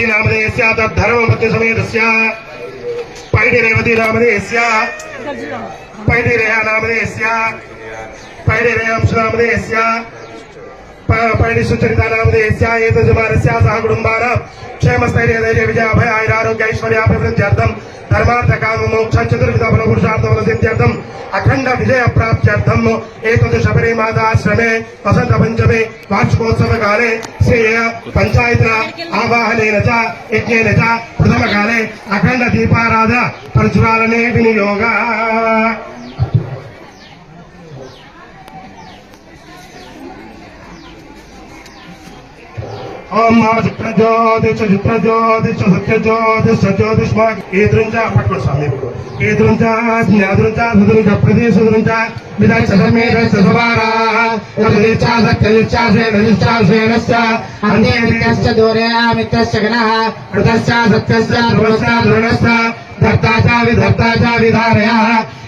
Revati नामधेयस्य तद्धर्मपत्नी समेतस्य paddy Revati नामधेयस्य paddy रेहा नामधेयस्य paddy Reyansh नामधेयस्य paddy Sucharita नामधेयस्य एतजमानस्य सह कुटुम्बानां क्षेमस्थैर्य धैर्य विजय अभय आयुरारोग्य ऐश्वर्याभिवृद्ध्यर्थं धर्मार्थ काम मोक्ष चतुर्विध फलपुरुषार्थम सिद्ध्यर्थम अखंड विजय प्राप्त्यर्थम एतद् शबरी माताश्रमे वसंत पंचमे वार्षिकोत्सव काले श्रेय पंचायत आवाहनेन च यज्ञेन च प्रथम काले अखंड दीपाराधना प्रज्वालने विनियोग ओम नमः चित्रज्योतिष चित्रज्योतिष सत्यज्योतिष सज्योतिष्मा एदृंच पट्को स्वामी एदृंच ज्ञादृंच सुदृंच प्रदेशदृंच विदर्श समेतस्य सवारा यदिच्छा सत्यनिच्छा सेननिच्छा सेनस्य अन्ये नित्यश्च दूरे मित्रस्य गणः कृतस्य सत्यस्य ध्रुवस्य ध्रुवस्य धर्ता च विधारयः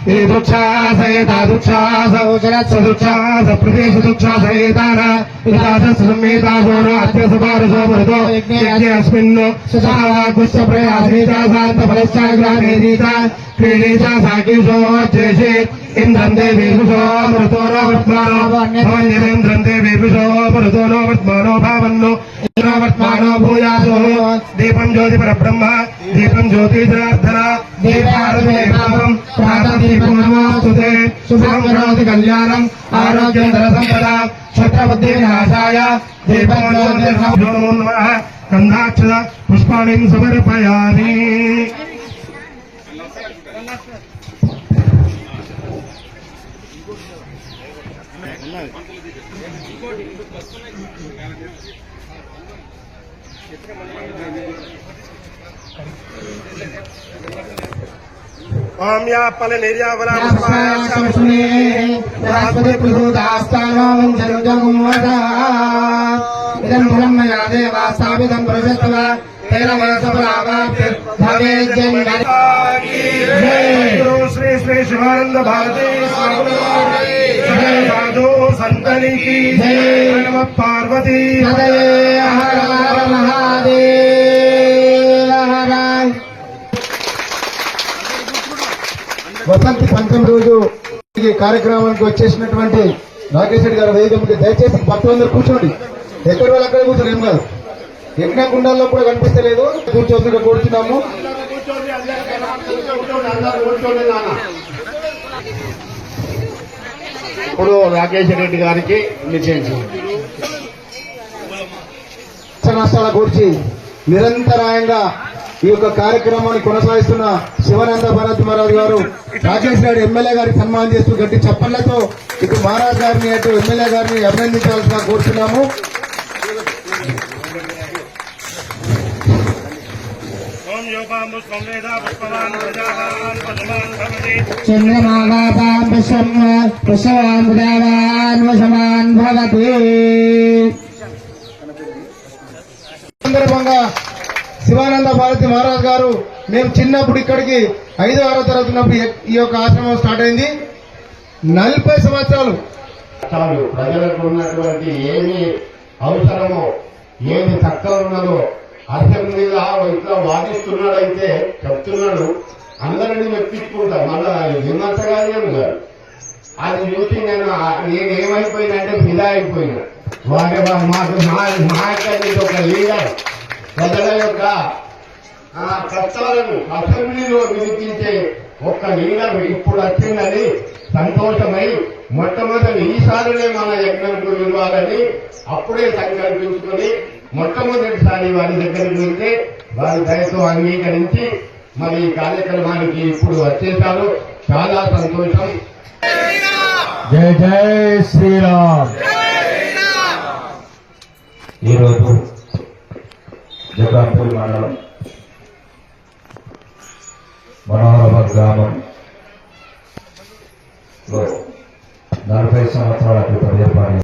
ये दुःखास एतादुःखास सदुःखास प्रदेशदुःखास एतान समेतासोनो अत्यसपारसो भवतो यज्ञे अस्मिन् सुसावाकुश्च प्रयासेता शान्तफलश्च ग्रामेदीता क्रीडेता साकीशो चेषे इन्द्रं देवीषो मृतो नो वर्त्मानो भवन्येन्द्रं देवीषो मृतो नो वर्त्मानो भावन्नो वर्त्मानो भूयासो दीपं ज्योति परब्रह्म दीपं ज्योतिर्धना दीपारमेकामं प्रातदीपं नमोस्तुते शुभं करोति कल्याणम् आरोग्यं धनसम्पदा क्षत्रबुद्धिविनाशाय दीपं ज्योतिर्नमो नमः गन्धाक्षत पुष्पाणिं समर्पयामि ओम या पल निर्यावरा पुष्पायास्मि रास्पति प्रसूदास्तानो वंशनुजगुमवदा इदं ब्रह्मया देवा साविदं प्रवेशत्वा तेन मनसफलावाप्ति भवेज्जन गुरु श्री श्री शिवानंद भारती स्वामी साधु संतनि की जय नमः पार्वती हर हर महादेव हर వసంతి పంచమి రోజు ఈ కార్యక్రమానికి వచ్చేసినటువంటి నాగేశ్వర గారు వేదికకి దయచేసి భక్తులందరూ కూర్చోండి. ఎక్కడ వాళ్ళు అక్కడ కూర్చొని ఏం కాదు. యజ్ఞకుండాల్లో కూడా కనిపిస్తలేదు. కూర్చోండి కూర్చున్నాము. ఇప్పుడు రాకేశ్వర రెడ్డి గారికి నిశ్చయించింది నష్టాల గురించి నిరంతరాయంగా ఈ యొక్క కార్యక్రమాన్ని కొనసాగిస్తున్న శివానంద భారతి మహారాజ్ గారు రాకేష్ గారు ఎమ్మెల్యే గారికి సన్మానం చేస్తూ గట్టి చప్పళ్లతో ఇటు మహారాజ్ గారిని అటు ఎమ్మెల్యే గారిని అభినందించాల్సిన కోరుతున్నాము. సందర్భంగా శివానంద భారతి మహారాజ్ గారు మేము చిన్నప్పుడు ఇక్కడికి 5వ 6వ తరగతి ఉన్నప్పుడు ఈ యొక్క ఆశ్రమం స్టార్ట్ అయింది. 40 సంవత్సరాలు ప్రజలకు ఉన్నటువంటి ఏమి అవసరమో ఏమి తక్కువ ఉన్నదో అసెంబ్లీలో ఇట్లా వాదిస్తున్నాడైతే చెప్తున్నాడు, అందరినీ మెప్పించుకుంటారు. మళ్ళా విమర్శగా ఏమి కాదు. అది చూసి నేనేమైపోయినంటే ఫిదా అయిపోయినా. మాకు మహాకవి ఒక లీడర్ ప్రజల యొక్క కష్టాలను అసెంబ్లీలో వినిపించే ఒక్క లీడర్ ఇప్పుడు వచ్చిందని సంతోషమై మొట్టమొదటి ఈసారినే మన యజ్ఞంకు ఇవ్వాలని అప్పుడే సంకల్పించుకుని మొట్టమొదటిసారి వారి దగ్గరికి వెళ్తే వారి దయతో అంగీకరించి మరి ఈ కార్యక్రమానికి ఇప్పుడు వచ్చేశారు. చాలా సంతోషం. జై జై శ్రీరామ్. ఈరోజు జగాపూర్ మండలం మనోహరాబాద్ గ్రామంలో 40 సంవత్సరాల క్రితం ఏర్పాటు